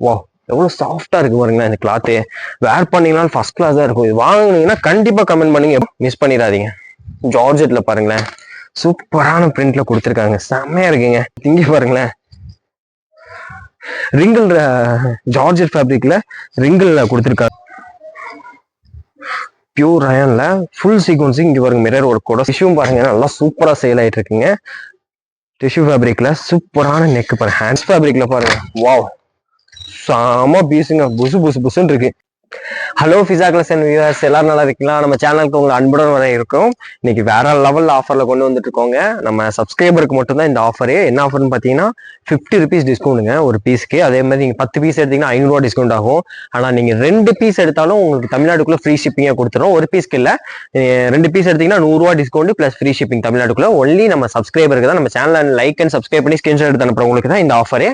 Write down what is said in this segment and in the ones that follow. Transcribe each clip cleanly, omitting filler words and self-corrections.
வா எவ்வளவு சாஃப்டா இருக்கு பாருங்களேன் இந்த கிளாத்து. வேர் பண்ணீங்கன்னா ஃபர்ஸ்ட் கிளாஸா இருக்கும். இது வாங்குனீங்கன்னா கண்டிப்பா கமெண்ட் பண்ணுங்க, மிஸ் பண்ணிடாதீங்க. ஜார்ஜெட்ல பாருங்களேன், சூப்பரான பிரிண்ட்ல கொடுத்துருக்காங்க, செம்மையா இருக்குங்க. இங்க பாருங்களேன், ரிங்கிள் ஜார்ஜெட் ஃபேப்ரிக்ல ரிங்கிள் கொடுத்துருக்காங்க. பியூர் அயன்ல ஃபுல் சீக்வன்ஸ். இங்க பாருங்க மிரர் ஒர்க்கோட டிஷ்யூம் பாருங்க நல்லா சூப்பரா சேல் ஆயிட்டு இருக்குங்க. டிஷ்யூ ஃபேப்ரிக்ல சூப்பரான நெக் பாருங்க. ஹேண்ட்ஸ் ஃபேப்ரிக்ல பாருங்க, வாவ் செம பீஸுங்க, புசு புசு புசுன்னு இருக்கு. ஹலோ ஃபிசா கலெக்ஷன் வியூவர்ஸ், எல்லாரும் நல்லா இருக்கீங்களா? நம்ம சேனலுக்கு உங்களை அன்புடன் வர இருக்கும். இன்னைக்கு வேற லெவல் ஆஃபர்ல கொண்டு வந்துட்டு இருக்கோங்க. நம்ம சப்ஸ்கிரைபருக்கு மட்டும் தான் இந்த ஆஃபரு. என்ன ஆஃபர்னு பார்த்தீங்கன்னா 50 rupees டிஸ்கவுண்ட்டுங்க ஒரு பீஸ்க்கு. அதே மாதிரி நீங்க 10 பீஸ் எடுத்தீங்கன்னா 500 ரூபா டிஸ்கவுண்ட் ஆகும். ஆனா நீங்க 2 பீஸ் எடுத்தாலும் உங்களுக்கு தமிழ்நாட்டுக்குள்ள ஃப்ரீ ஷிப்பிங்கா கொடுத்துரும். ஒரு பீஸ்க்கு இல்ல, 2 பீஸ் எடுத்தீங்கன்னா 100 ரூபா டிஸ்கவுண்ட் பிளஸ் ஃப்ரீ ஷிப்பிங் தமிழ்நாட்டுக்குள்ள. ஒன்லி நம்ம சப்ஸ்கிரைபருக்கு தான், நம்ம சேனல் லைக் அண்ட் சப்ஸ்கிரைப் பண்ணி ஸ்கிரீன்ஷாட் எடுத்து அனுப்புறவங்களுக்கு தான் இந்த ஆஃபரே.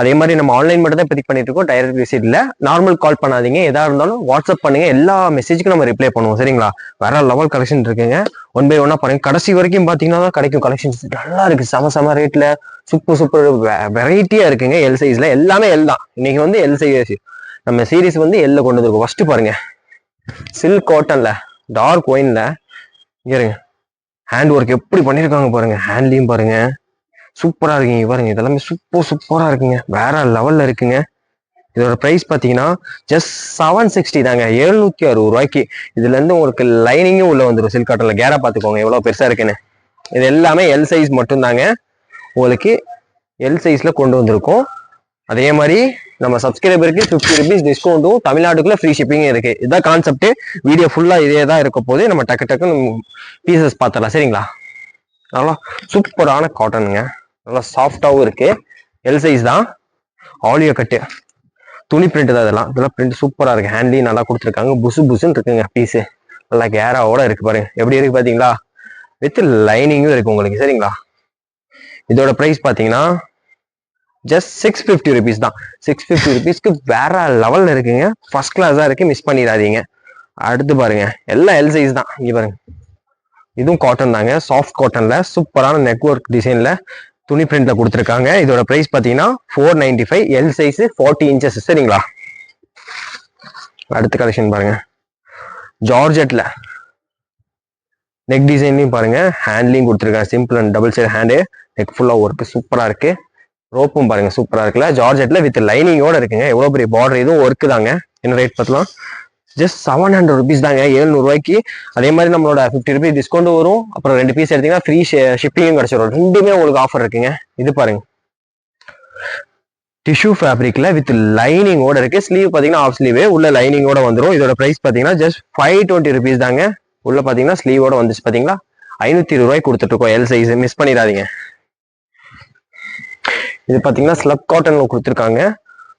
அதே மாதிரி நம்ம ஆன்லைன் மட்டும் தான் இப்போதைக்கு பண்ணிட்டு இருக்கோம், டைரக்ட் விசிட் இல்ல. நார்மல் கால் பண்ணாதீங்க, எதா இருந்தாலும் வாட்ஸ்அப் பண்ணுங்க, எல்லா மெசேஜுக்கும் நம்ம ரிப்ளை பண்ணுவோம், சரிங்களா? வேற லெவல் கலெக்ஷன் இருக்குங்க. ஒன் பை ஒன்னா பாருங்க, கடைசி வரைக்கும் பாத்தீங்கன்னா தான் கிடைக்கும். கலெக்ஷன்ஸ் நல்லா இருக்கு, சம ரேட்ல சூப்பர் சூப்பர் வெரைட்டியா இருக்குங்க. எல் சைஸ்ல எல்லாமே எல் தான். இன்னைக்கு வந்து எல் சைஸ் நம்ம சீரீஸ் வந்து எல்ல கொண்டு வந்துருக்கோம். ஃபர்ஸ்ட் பாருங்க, சில்க் காட்டன்ல டார்க் ஒயின்ல இருங்க, ஹேண்ட் ஒர்க் எப்படி பண்ணிருக்காங்க பாருங்க. ஹேண்ட்லயும் பாருங்க சூப்பரா இருக்குங்க. பாருங்க இதெல்லாமே சூப்பரா இருக்குங்க, வேற லெவல்ல இருக்குங்க. இதோட பிரைஸ் பாத்தீங்கன்னா ஜஸ்ட் 760 தாங்க, 760 ரூபாய்க்கு. இதுல இருந்து உங்களுக்கு லைனிங்கும் உள்ள வந்துடும். சில்க் காட்டன்ல கேரா பாத்துக்கோங்க எவ்வளவு பெருசா இருக்குன்னு. இது எல்லாமே எல் சைஸ் மட்டும் தாங்க, உங்களுக்கு எல் சைஸ்ல கொண்டு வந்திருக்கோம். அதே மாதிரி நம்ம சப்ஸ்கிரைபருக்கு 50 rupees டிஸ்கவுண்ட்டும் தமிழ்நாட்டுக்குள்ள ஃப்ரீ ஷிப்பிங் இருக்கு. இதுதான் கான்செப்ட். வீடியோ ஃபுல்லா இதே தான் இருக்க போது. நம்ம டக்குன்னு பீசஸ் பார்த்தலாம், சரிங்களா? நல்லா சூப்பரான காட்டனுங்க, நல்லா சாஃப்டாவும் இருக்கு. எல் சைஸ் தான், ஆலியோ கட்டு துணி பிரிண்ட் தான். இதெல்லாம் பிரிண்ட் சூப்பரா இருக்கு. ஹேண்ட்லயும் நல்லா கொடுத்துருக்காங்க, புசு புசுன்னு இருக்குங்க. பீஸு நல்லா கேராவோட இருக்கு பாருங்க, எப்படி இருக்கு பாத்தீங்களா? வித் லைனிங்கும் இருக்கு உங்களுக்கு, சரிங்களா? இதோட பிரைஸ் பாத்தீங்கன்னா ஜஸ்ட் 650 rupees தான். 650 rupeesக்கு வேற லெவல்ல இருக்குங்க, ஃபர்ஸ்ட் கிளாஸா இருக்கு, மிஸ் பண்ணிடாதீங்க. அடுத்து பாருங்க, எல்லாம் எல் சைஸ் தான். இங்க பாருங்க, இதுவும் காட்டன் தாங்க, சாஃப்ட் காட்டன்ல சூப்பரான நெக் ஒர்க் டிசைன்ல துணி பிரிண்ட்ல கொடுத்துருக்காங்க. இதோட பிரைஸ் பாத்தீங்கன்னா 495, எல் சைஸ் 40 inches, சரிங்களா? அடுத்த கலெக்ஷன் பாருங்க, ஜார்ஜெட்ல நெக் டிசைன்லயும் பாருங்க, ஹேண்ட்லயும் கொடுத்துருக்காங்க. Simple and double side hand, neck ஃபுல்லா ஒர்க் சூப்பரா இருக்கு. ரோப்பும் பாருங்க சூப்பரா இருக்குல்ல, ஜார்ஜெட்ல வித் லைனிங்கோட இருக்குங்க. எவ்வளவு பெரிய பார்டர், இதுவும் ஒர்க்கு தாங்க. என்ன ரேட் பார்த்தலாம், ஜஸ்ட் 700 rupees தாங்க, 700 ரூபாய்க்கு. அதே மாதிரி நம்மளோட 50 rupees டிஸ்கவுண்ட் வரும். அப்புறம் 2 பீஸ் எடுத்தீங்கன்னா ஃப்ரீ ஷிப்பிங்கும் கிடைச்சிடும். ரெண்டுமே உங்களுக்கு ஆஃபர் இருக்குங்க. இது பாருங்க, டிஷ்யூ ஃபேப்ரிக்ல வித் லைனிங்கோட இருக்கு. ஸ்லீவ் பாத்தீங்கன்னா ஆஃப் ஸ்லீவ், உள்ள லைனிங்கோட வந்துடும். இதோட பிரைஸ் பாத்தீங்கன்னா ஜஸ்ட் 520 rupees தாங்க. உள்ள பாத்தீங்கன்னா ஸ்லீவோட வந்துச்சு பாத்தீங்களா, 520 ரூபாய்க்கு கொடுத்துட்டு இருக்கோம். எல் சைஸ், மிஸ் பண்ணிடாதீங்க. இது பாத்தீங்கன்னா ஸ்லப் காட்டன்ல கொடுத்துருக்காங்க.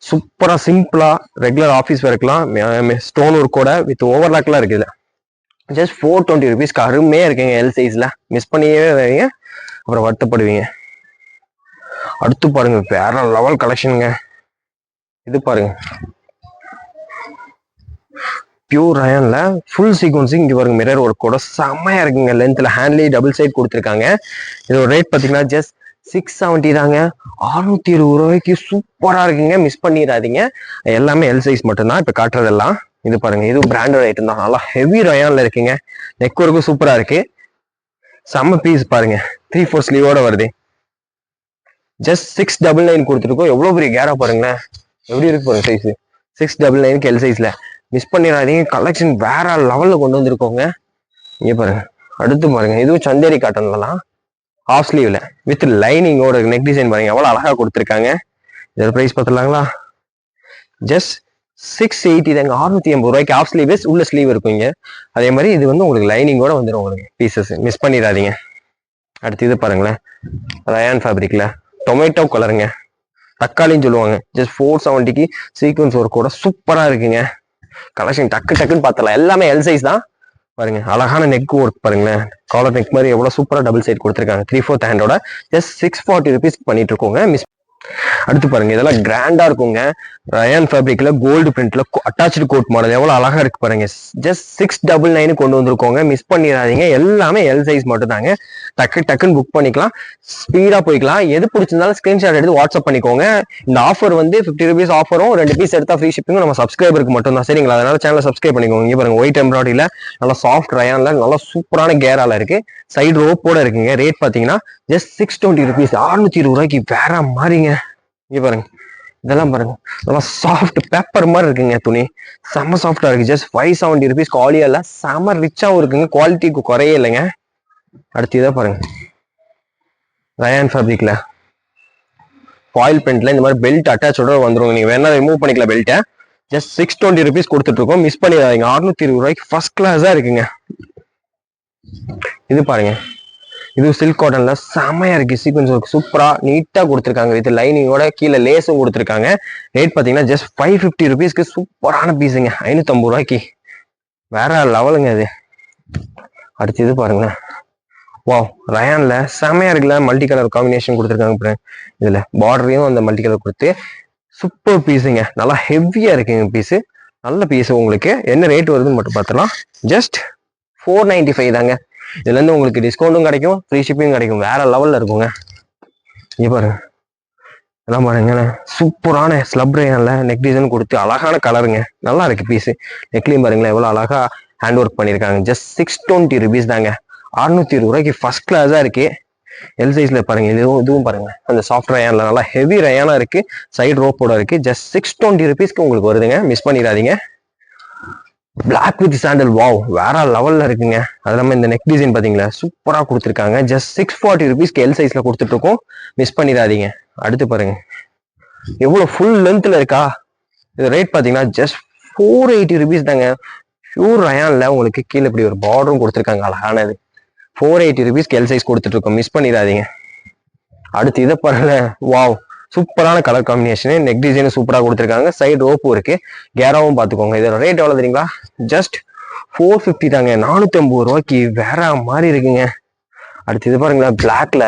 சூப்பரா சிம்பிளா ரெகுலர் ஆஃபீஸ் ஒர்க்லாம் ஸ்டோன் ஒர்க்கோட வித் ஓவர்லாக்லாம் இருக்குது. ஜஸ்ட் 420 rupeesக்கு அருமையா இருக்குங்க. எல் சைஸ்ல மிஸ் பண்ணியே வரீங்க, அப்புறம் வருத்தப்படுவீங்க. அடுத்து பாருங்க, வேற லெவல் கலெக்ஷனுங்க. இது பாருங்க, பியூர் அயன்ல ஃபுல் சீக்வன்சிங். இங்க பாருங்க மிரர் ஒர்க்கோட செம்மையா இருக்குங்க. லென்த்ல ஹேண்ட்லி டபுள் சைட் கொடுத்துருக்காங்க. இதோட ரேட் பாத்தீங்கன்னா ஜஸ்ட் 670 தாங்க, 620 ரூபாய்க்கு சூப்பரா இருக்குங்க, மிஸ் பண்ணிடாதீங்க. எல்லாமே எல் சைஸ் மட்டும்தான் இப்ப காட்டுறதெல்லாம். இது பாருங்க, இது பிராண்டட் ஐட்டம் தான், நல்லா ஹெவி ரயான்ல இருக்குங்க. நெக் ஒர்க்கும் சூப்பரா இருக்கு, செம்ம பீஸ் பாருங்க. 3/4 ஸ்லீவோட வருது. ஜஸ்ட் 699 கொடுத்துருக்கோம். எவ்வளவு பெரிய கேரா பாருங்களேன், எப்படி இருக்கு பாருங்க சைஸ். 699க்கு எல் சைஸ்ல மிஸ் பண்ணிடாதீங்க. கலெக்ஷன் வேற லெவல்ல கொண்டு வந்திருக்கோங்க. இங்க பாருங்க, அடுத்து பாருங்க, இதுவும் சந்தேரி காட்டன்லாம் ஆஃப் ஸ்லீவ்ல வித் லைனிங்கோட நெக் டிசைன் பாருங்க, எவ்வளவு அழகா கொடுத்துருக்காங்க. இதோட பிரைஸ் பார்த்துலாங்களா, ஜஸ்ட் 680 தாங்க, 680 ரூபாய்க்கு. ஆஃப் ஸ்லீவ் உள்ள ஸ்லீவ் இருக்குங்க. அதே மாதிரி இது வந்து உங்களுக்கு லைனிங்கோட வந்துடும் உங்களுக்கு பீசஸ், மிஸ் பண்ணிடாதீங்க. அடுத்து இது பாருங்களேன், ரயான் ஃபேப்ரிக்ல டொமேட்டோ கலருங்க, தக்காளின்னு சொல்லுவாங்க. ஜஸ்ட் 470க்கு சீக்வன்ஸ் ஒர்க்கோட சூப்பரா இருக்குங்க. கலெக்ஷன் டக்குன்னு பார்த்தலாம். எல்லாமே எல் சைஸ் தான் பாருங்க. அழகான நெக் ஒர்க் பாருங்களேன், காலர் நெக் மாதிரி எவ்வளவு சூப்பரா டபுள் சைட் கொடுத்துருக்காங்க. 3/4 ஹேண்டோட ஜஸ்ட் 640 rupees பண்ணிட்டு இருக்கோங்க. மிஸ் அடுத்து பாருங்க, இதெல்லாம் கிராண்டா இருக்குங்க. ரயான் ஃபேப்ரிக்ல கோல்டு பிரிண்ட்ல அட்டாச்சு கோட் மாடல் எவ்வளவு அழகா இருக்கு பாருங்க. ஜஸ்ட் 699 கொண்டு வந்திருக்கோங்க. மிஸ் பண்ணிடாதீங்க. எல்லாமே எல் சைஸ் மட்டும் தாங்க. டக்குன்னு புக் பண்ணிக்கலாம், ஸ்பீடா போய்க்கலாம். எது பிடிச்சிருந்தாலும் ஸ்கிரீன்ஷாட் எடுத்து வாட்ஸ்அப் பண்ணிக்கோங்க. இந்த ஆஃபர் வந்து 50 rupees ஆஃபரும், 2 பீஸ் எடுத்தா ஃப்ரீ ஷிப்பிங்கும் நம்ம சப்ஸ்கிரைபருக்கு மட்டும் தான், சரிங்களா? அதனால சேனலை சப்ஸ்கிரைப் பண்ணிக்கோங்க. இங்க பாருங்க, ஒயிட் எம்ப்ராய்டரியில நல்லா சாஃப்ட் ரயான்ல நல்லா சூப்பரான கேரால இருக்கு. சைடு ரோப்போட இருக்குங்க. ரேட் பாத்தீங்கன்னா ஜஸ்ட் 620 rupees, 620 ரூபாய்க்கு வேற மாதிரிங்க. இங்க பாருங்க, இதெல்லாம் பாருங்க, நல்லா சாஃப்ட் பேப்பர் மாதிரி இருக்குங்க. துணி செம்ம சாஃப்டா இருக்கு. Just 570 rupees. குவாலிட்டியா இல்ல, செம்ம ரிச்சாவும் இருக்குங்க. குவாலிட்டிக்கு குறையே இல்லைங்க. அடுத்து இதை பாருங்க, ரயான் ஃபேப்ரிக்ல ஃபாயில் பிரிண்ட்ல இந்த மாதிரி பெல்ட் அட்டாச்சோட வந்துருங்க. நீங்க வேணா ரிமூவ் பண்ணிக்கலாம் பெல்ட்டை. ஜஸ்ட் 620 rupees கொடுத்துட்டு இருக்கோம். மிஸ் பண்ணிடாதீங்க. 620 ரூபாய்க்கு ஃபர்ஸ்ட் கிளாஸா இருக்குங்க. இது பாருங்க, இது சில்க் காட்டன்ல செமையா இருக்கு. சீக்வன்ஸ் ஒர்க் சூப்பரா நீட்டா கொடுத்துருக்காங்க. வித் லைனிங்கோட கீழே லேஸும் கொடுத்துருக்காங்க. ரேட் பாத்தீங்கன்னா ஜஸ்ட் 550 rupeesக்கு சூப்பரான பீஸுங்க. 550 ரூபாய்க்கு வேற லெவலுங்க இது. அடுத்து இது பாருங்க, வாவ், ரயான்ல செமையா இருக்குல்ல. மல்டி கலர் காம்பினேஷன் கொடுத்துருக்காங்க. இதுல பார்டரையும் அந்த மல்டி கலர் கொடுத்து சூப்பர் பீஸுங்க. நல்லா ஹெவியா இருக்குங்க பீஸு. நல்ல பீஸ். உங்களுக்கு என்ன ரேட் வருதுன்னு மட்டும் பார்த்துலாம். ஜஸ்ட் 495 தாங்க. இதுல இருந்து உங்களுக்கு டிஸ்கவுண்ட்டும் கிடைக்கும், ஃப்ரீ ஷிப்பிங் கிடைக்கும். வேற லெவல்ல இருக்குங்க. இங்க பாருங்க, எல்லாம் பாருங்க, சூப்பரான ஸ்லப் ரயான்ல நெக் டிசைன் கொடுத்து அழகான கலருங்க. நல்லா இருக்கு பீஸ். நெக்லையும் பாருங்களேன் எவ்வளவு அழகா ஹேண்ட் ஒர்க் பண்ணிருக்காங்க. ஜஸ்ட் 620 rupees தாங்க. 620 ரூபாய்க்கு ஃபர்ஸ்ட் கிளாஸா இருக்கு. எல் சைஸ்ல பாருங்க. இதுவும் பாருங்க, அந்த சாஃப்ட் ரயான்ல நல்லா ஹெவி ரயானா இருக்கு. சைடு ரோப்போட இருக்கு. ஜஸ்ட் 620 rupeesக்கு உங்களுக்கு வருதுங்க. மிஸ் பண்ணிடாதீங்க. பிளாக் வித் சாண்டல், வாவ், வேற லெவல்ல இருக்குங்க. அது இல்லாம இந்த நெக் டிசைன் பாத்தீங்களா, சூப்பரா கொடுத்துருக்காங்க. ஜஸ்ட் 640 rupeesக்கு எல் சைஸ்ல கொடுத்துட்டு இருக்கோம். மிஸ் பண்ணிடாதீங்க. அடுத்து பாருங்க, எவ்வளவு ஃபுல் லென்த்ல இருக்கா. இது ரேட் பாத்தீங்கன்னா ஜஸ்ட் 480 rupees தாங்க. பியூர் ரயான்ல உங்களுக்கு கீழே இப்படி ஒரு பார்டரும் கொடுத்துருக்காங்க அழகானது. 480 rupeesக்கு எல் சைஸ் கொடுத்துட்டு இருக்கோம். மிஸ் பண்ணிடாதீங்க. அடுத்து இதை பாருங்க, வாவ், சூப்பரான கலர் காம்பினேஷன். நெக் டிசைன் சூப்பரா கொடுத்துருக்காங்க. சைடு ரோப்பும் இருக்கு. கேராவும் பாத்துக்கோங்க. இதோட ரேட் எவ்வளவு தெரியுங்களா? ஜஸ்ட் 450 தாங்க. 450 ரூபாய்க்கு வேற மாதிரி இருக்குங்க. அடுத்து இது பாருங்களா, பிளாக்ல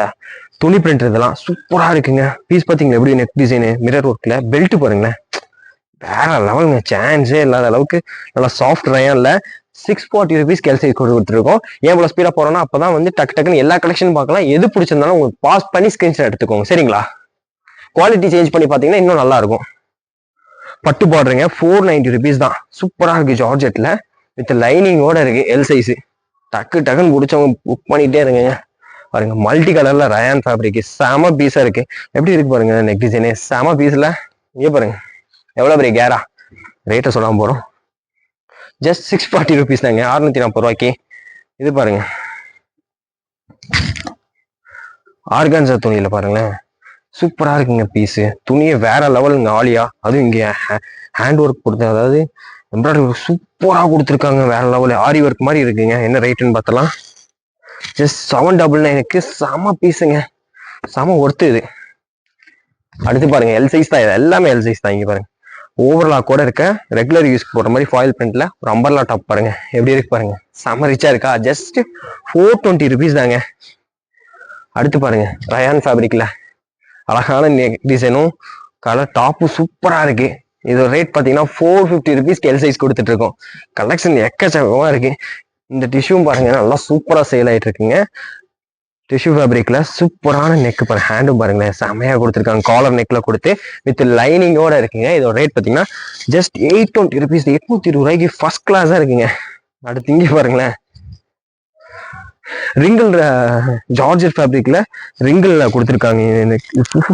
துணி பிரிண்ட், இதெல்லாம் சூப்பரா இருக்குங்க. பீஸ் பாத்தீங்களா எப்படி நெக் டிசைனு, மிரர் ஒர்க்ல பெல்ட் பாருங்களேன், வேற லெவலுங்க. சான்ஸே இல்லாத அளவுக்கு நல்லா சாஃப்ட் ரயான்ல 640 rupeesக்கு எல் சைஸ் கொடுத்துருக்கோம். ஏன் இவ்வளவு ஸ்பீடா போறோம்னா அப்பதான் வந்து டக்குன்னு எல்லா கலெக்ஷனும் பார்க்கலாம். எது பிடிச்சிருந்தாலும் உங்களுக்கு பாஸ் பண்ணி ஸ்கிரீன்ஷாட் எடுத்துக்கோங்க, சரிங்களா? குவாலிட்டி சேஞ்ச் பண்ணி பாத்தீங்கன்னா இன்னும் நல்லா இருக்கும். பட்டு பார்டருங்க, 490 rupees தான். சூப்பரா இருக்கு. ஜார்ஜெட்ல வித் லைனிங்கோட இருக்கு. L size. டக்குன்னு பிடிச்சவங்க புக் பண்ணிட்டே இருங்க. பாருங்க, மல்டி கலர்ல ரயான் ஃபேப்ரிக் செம பீஸா இருக்கு. எப்படி இருக்கு பாருங்க நெக் டிசைனே, செம பீஸ்ல. இங்க பாருங்க எவ்வளவு பெரிய கேரா. ரேட்டை சொல்லாம போறோம். ஜஸ்ட் 640 rupees தாங்க. 640 ரூபாய்க்கு. இது பாருங்க, ஆர்கான்சா துணியில பாருங்களேன், சூப்பரா இருக்குங்க பீஸ். துணியை வேற லெவலுங்க. ஆலியா, அதுவும் இங்க ஹேண்ட் ஒர்க் கொடுத்து, அதாவது எம்ப்ராய்டரி சூப்பரா கொடுத்துருக்காங்க. வேற லெவல் ஆரி ஒர்க் மாதிரி இருக்குங்க. என்ன ரேட்டுன்னு பார்த்தலாம். ஜஸ்ட் 799க்கு செம பீஸுங்க. செம ஒர்த்து இது. அடுத்து பாருங்க, எல் சைஸ் தான். இது எல்லாமே எல் சைஸ் தான். இங்க பாருங்க, ஓவர்லாக் கூட இருக்க ரெகுலர் யூஸ் போடுற மாதிரி ஃபாயில் பிரிண்ட்ல ஒரு அம்பர்லா டாப் பாருங்க எப்படி இருக்கு பாருங்க. செம ரிச்சா இருக்கா. ஜஸ்ட் 420 rupees தாங்க. அடுத்து பாருங்க, ரயான் ஃபேப்ரிக்ல அழகான நெக் டிசைனும் கலர் டாப்பும் சூப்பரா இருக்கு. இதோட ரேட் பாத்தீங்கன்னா 450 rupeesக்கு எல் சைஸ் கொடுத்துட்டு இருக்கோம். கலெக்ஷன் எக்கச்சக்கமா இருக்கு. இந்த டிஷ்யூம் பாருங்க நல்லா சூப்பரா சேல் ஆயிட்டு இருக்குங்க. டிஷ்யூ ஃபேப்ரிக்ல சூப்பரான நெக் பாருங்க. ஹேண்டும் பாருங்களேன் செமையா கொடுத்துருக்காங்க. காலர் நெக்ல கொடுத்து வித் லைனிங்கோட இருக்குங்க. இதோட ரேட் பாத்தீங்கன்னா ஜஸ்ட் 820 rupees. 820 ரூபாய்க்கு ஃபர்ஸ்ட் கிளாஸா இருக்குங்க. அடுத்து இங்க பாருங்களேன், ரிங்கிள் ஜார்ஜெட் ஃபேப்ரிக்ல ரிங்கிள் கொடுத்துருக்காங்க.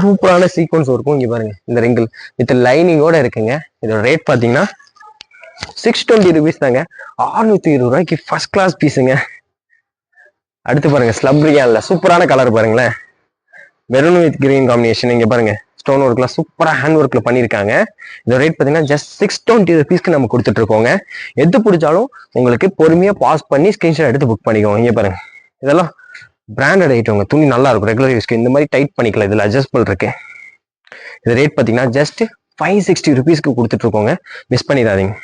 சூப்பரான சீக்வன்ஸ் இருக்கும். இங்க பாருங்க, இந்த ரிங்கிள் வித் லைனிங்கோட இருக்குங்க. இதோட ரேட் பாத்தீங்கன்னா 620 rupees தாங்க. 620 ரூபாய்க்கு ஃபர்ஸ்ட் கிளாஸ் பீஸுங்க. அடுத்து பாருங்க, ஸ்லப் ரியான்ல சூப்பரான கலர் பாருங்களேன், மெரூன் வித் கிரீன் காம்பினேஷன். இங்க பாருங்க, ஸ்டோன் ஒர்க்லாம் சூப்பரா ஹேண்ட் ஒர்க்ல பண்ணிருக்காங்க. இதோட ரேட் பாத்தீங்கன்னா ஜஸ்ட் 620 rupeesக்கு நம்ம கொடுத்துட்டு இருக்கோங்க. எது பிடிச்சாலும் உங்களுக்கு பொறுமையா பாஸ் பண்ணி ஸ்கிரீன்ஷாட் எடுத்து புக் பண்ணிக்கோங்க. இங்க பாருங்க, இதெல்லாம் பிராண்டட் ஐட்டங்க. துணி நல்லா இருக்கும். ரெகுலர் யூஸ்க்கு இந்த மாதிரி டைட் பண்ணிக்கலாம். இதுல அட்ஜஸ்ட்பிள் இருக்கு. இது ரேட் பாத்தீங்கன்னா ஜஸ்ட் 560 rupeesக்கு கொடுத்துட்டு இருக்கோங்க. மிஸ் பண்ணிடாதீங்க.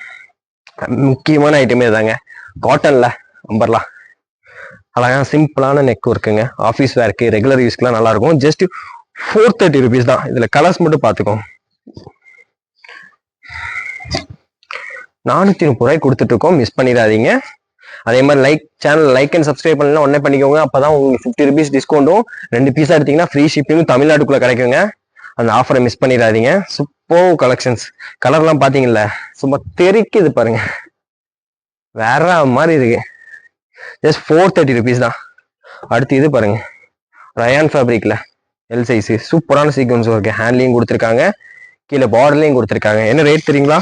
முக்கியமான ஐட்டமே தாங்க. காட்டன்ல அம்பர்லா அழகா சிம்பிளான நெக் இருக்குங்க. ஆஃபீஸ் வேர்க்கு ரெகுலர் யூஸ்க்குலாம் நல்லா இருக்கும். ஜஸ்ட் 430 rupees தான். இதுல கலர்ஸ் மட்டும் பாத்துக்கோங்க. 430 ரூபாய் கொடுத்துட்டு இருக்கோம், மிஸ் பண்ணிடாதீங்க. அதே மாதிரி சேனல் லைக் அண்ட் சப்ஸ்கிரைப் பண்ணலாம் உடனே பண்ணிக்கோங்க. அப்பதான் உங்களுக்கு 50 rupees டிஸ்கவுண்டும் 2 பீஸா எடுத்தீங்கன்னா ஃப்ரீ ஷிப்பிங்கும் தமிழ்நாட்டுக்குள்ள கிடைக்குங்க. அந்த ஆஃபரை மிஸ் பண்ணிடாதீங்க. Super collections. கலர்லாம் பாத்தீங்கல்ல, சும்மா தெறிக்குது பாருங்க, வேற மாதிரி இருக்கு. ஜஸ்ட் 430 rupees தான். அடுத்து இது பாருங்க, ரயான் ஃபேப்ரிக்ல எல் சைஸ், சூப்பரான சீக்வன்ஸ் இருக்கு. ஹேண்ட்லையும் கொடுத்துருக்காங்க, கீழே பார்டர்லையும் கொடுத்துருக்காங்க. என்ன ரேட் தெரியுங்களா?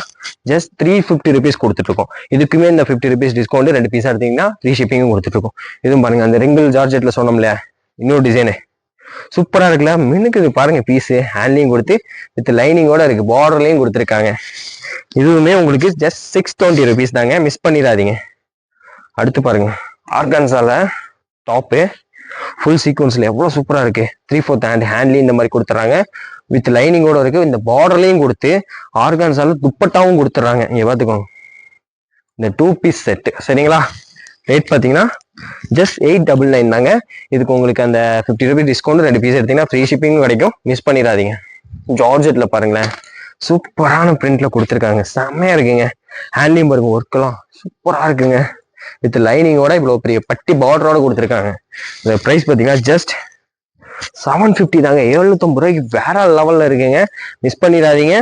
ஜஸ்ட் 350 rupees கொடுத்துட்டு இருக்கோம். இதுக்குமே இந்த 50 rupees டிஸ்கவுண்ட் 2 பீஸா எடுத்தீங்கன்னா ஃப்ரீ ஷிப்பிங்கும் கொடுத்துட்டு இருக்கோம். இதுவும் பாருங்க, அந்த ரிங்கிள் ஜார்ஜெட்ல சொன்னோம்ல, இன்னொரு டிசைனு சூப்பரா இருக்குல்ல, மின்னுக்கு பாருங்க. பீஸ் ஹேண்ட்லையும் கொடுத்து வித் லைனிங்கோட இருக்கு, பார்டர்லையும் கொடுத்துருக்காங்க. இதுவுமே உங்களுக்கு ஜஸ்ட் 620 rupees தாங்க, மிஸ் பண்ணிடாதீங்க. அடுத்து பாருங்க, ஆர்கான்சால டாப்பு ஃபுல் சீக்வன்ஸ்ல எவ்வளவு சூப்பரா இருக்கு. 3/4 ஹேண்ட்லி இந்த மாதிரி கொடுத்துறாங்க, வித் லைனிங்கோட இருக்கு. இந்த பார்டர்லையும் கொடுத்து ஆர்கான்சால துப்பட்டாவும் கொடுத்துறாங்க. இங்க பாத்துக்கோங்க, இந்த 2 பீஸ் செட். சரிங்களா? ரேட் பாத்தீங்கன்னா ஜஸ்ட் 899 தாங்க. இதுக்கு உங்களுக்கு அந்த 50 rupees டிஸ்கவுண்ட் 2 பீஸ் எடுத்தீங்கன்னா ஃப்ரீ ஷிப்பிங் கிடைக்கும், மிஸ் பண்ணிடாதீங்க. ஜார்ஜெட்ல பாருங்களேன், சூப்பரான பிரிண்ட்ல கொடுத்துருக்காங்க, செம்மையா இருக்குங்க. ஹேண்ட்லையும் பாருங்க, ஒர்க் எல்லாம் சூப்பரா இருக்குங்க. வித் லைனிங்கோட இவ்வளவு பெரிய பட்டி பார்டரோட கொடுத்துருக்காங்க. இந்த பிரைஸ் பாத்தீங்கன்னா ஜஸ்ட் 750 தாங்க. 750 ரூபாய்க்கு வேற லெவல்ல இருக்குங்க, மிஸ் பண்ணிடாதீங்க,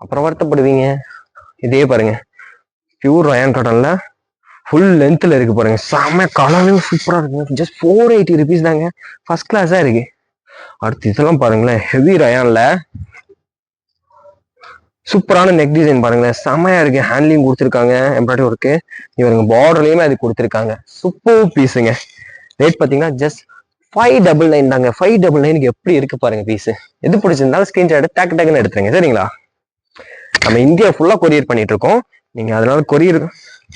அப்புறம் வருத்தப்படுவீங்க. இதே பாருங்க, பியூர் ரயான் காட்டன்ல ஃபுல் லென்த்ல இருக்கு பாருங்க, செம்ம கலரும் சூப்பரா இருக்குங்க. ஜஸ்ட் 480 rupees தாங்க, ஃபர்ஸ்ட் கிளாஸா இருக்கு. அடுத்து இதெல்லாம் பாருங்களேன், ஹெவி ரயான்ல சூப்பரான நெக் டிசைன் பாருங்களேன், செம்மையா இருக்கு. ஹேண்ட்லையும் கொடுத்துருக்காங்க, எம்ப்ராய்டரி ஒர்க்கு. இவருங்க பார்டர்லயுமே அது கொடுத்துருக்காங்க. சூப்பர் பீஸுங்க. ரேட் பாத்தீங்கன்னா ஜஸ்ட் 599 தாங்க. 599 எப்படி இருக்கு பாருங்க பீஸ். எது பிடிச்சிருந்தாலும் ஸ்கிரீன்ஷாட் டக்குன்னு எடுத்துருங்க. சரிங்களா? நம்ம இந்தியா ஃபுல்லா கொரியர் பண்ணிட்டு இருக்கோம். நீங்க அதனால கொரியர்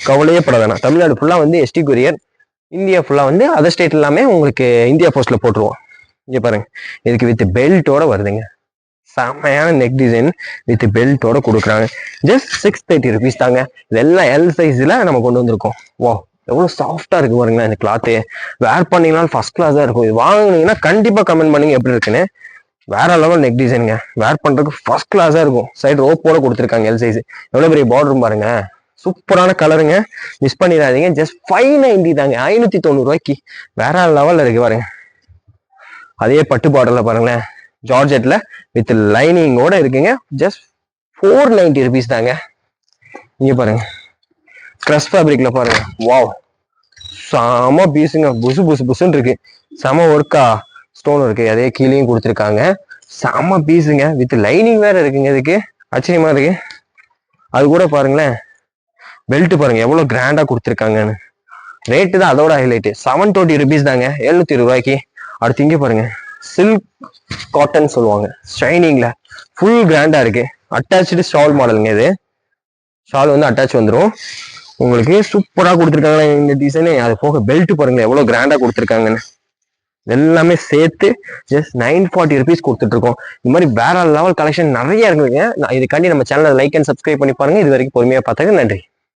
கவலையே பட வேணாம். தமிழ்நாடு ஃபுல்லா வந்து எஸ்டி கொரியர், இந்தியா ஃபுல்லா வந்து அதர் ஸ்டேட் எல்லாமே உங்களுக்கு இந்தியா போஸ்ட்ல போட்டுருவோம். இங்க பாருங்க, இதுக்கு வித் பெல்ட்டோட வருதுங்க. செம்மையான நெக் டிசைன் வித் பெல்ட்டோட கொடுக்குறாங்க. ஜஸ்ட் 630 rupees தாங்க. இதெல்லாம் எல் சைஸ்ல நம்ம கொண்டு வந்திருக்கோம். வா, எவ்வளவு சாஃப்டா இருக்கு பாருங்களேன். இந்த கிளாத்து வேர் பண்ணீங்கனாலும் ஃபர்ஸ்ட் கிளாஸா இருக்கும். இது வாங்கினீங்கன்னா கண்டிப்பா கமெண்ட் பண்ணுங்க எப்படி இருக்குன்னு. வேற லெவல் நெக் டிசைனுங்க, வேர் பண்றதுக்கு ஃபர்ஸ்ட் கிளாஸா இருக்கும். சைடு ரோப்போட கொடுத்துருக்காங்க, எல் சைஸ். எவ்வளவு பெரிய பார்டர் பாருங்க, சூப்பரான கலருங்க, மிஸ் பண்ணிடாதீங்க. ஜஸ்ட் 590 தாங்க, 590 ரூபாய்க்கு வேற லெவல்ல இருக்கு பாருங்க. அதே பட்டு பார்டர்ல பாருங்களேன், ஜார்ஜெட்ல வித் லைனிங்கோட இருக்குங்க. ஜஸ்ட் 490 rupees தாங்க. இங்க பாருங்க, கிரஷ் ஃபேப்ரிக்ல பாருங்க, வாவ், செம பீஸுங்க. புசு புசு புசுன்னு இருக்கு, செம ஒர்க்கா ஸ்டோன் இருக்கு. அதே கீழேயும் கொடுத்துருக்காங்க, செம பீஸுங்க. வித் லைனிங் வேற இருக்குங்க. இதுக்கு ஆச்சரியமா இருக்கு. அது கூட பாருங்களேன், பெல்ட் பாருங்க எவ்வளவு கிராண்டா கொடுத்துருக்காங்கன்னு. ரேட்டு தான் அதோட ஹைலைட். 720 rupees தாங்க, 720 ரூபாய்க்கு. அடுத்து இங்க பாருங்க, சில்க் காட்டன் சொல்லுவாங்க, ஷைனிங்ல ஃபுல் கிராண்டா இருக்கு. அட்டாச்சு ஷால் மாடலுங்க. இது ஷால் வந்து அட்டாச் வந்துடும் உங்களுக்கு. சூப்பரா கொடுத்துருக்காங்க இந்த டிசைனு. அது போக பெல்ட் பாருங்க எவ்வளவு கிராண்டா கொடுத்துருக்காங்கன்னு. எல்லாமே சேர்த்து ஜஸ்ட் 940 rupees கொடுத்துட்டு இருக்கோம். இந்த மாதிரி வேற லெவல் கலெக்ஷன் நிறைய இருக்குங்க. இதுக்காண்டி நம்ம சேனலை லைக் அண்ட் சப்ஸ்கிரைப் பண்ணி பாருங்க. இது வரைக்கும் பொறுமையா பார்த்தாங்க. நன்றி.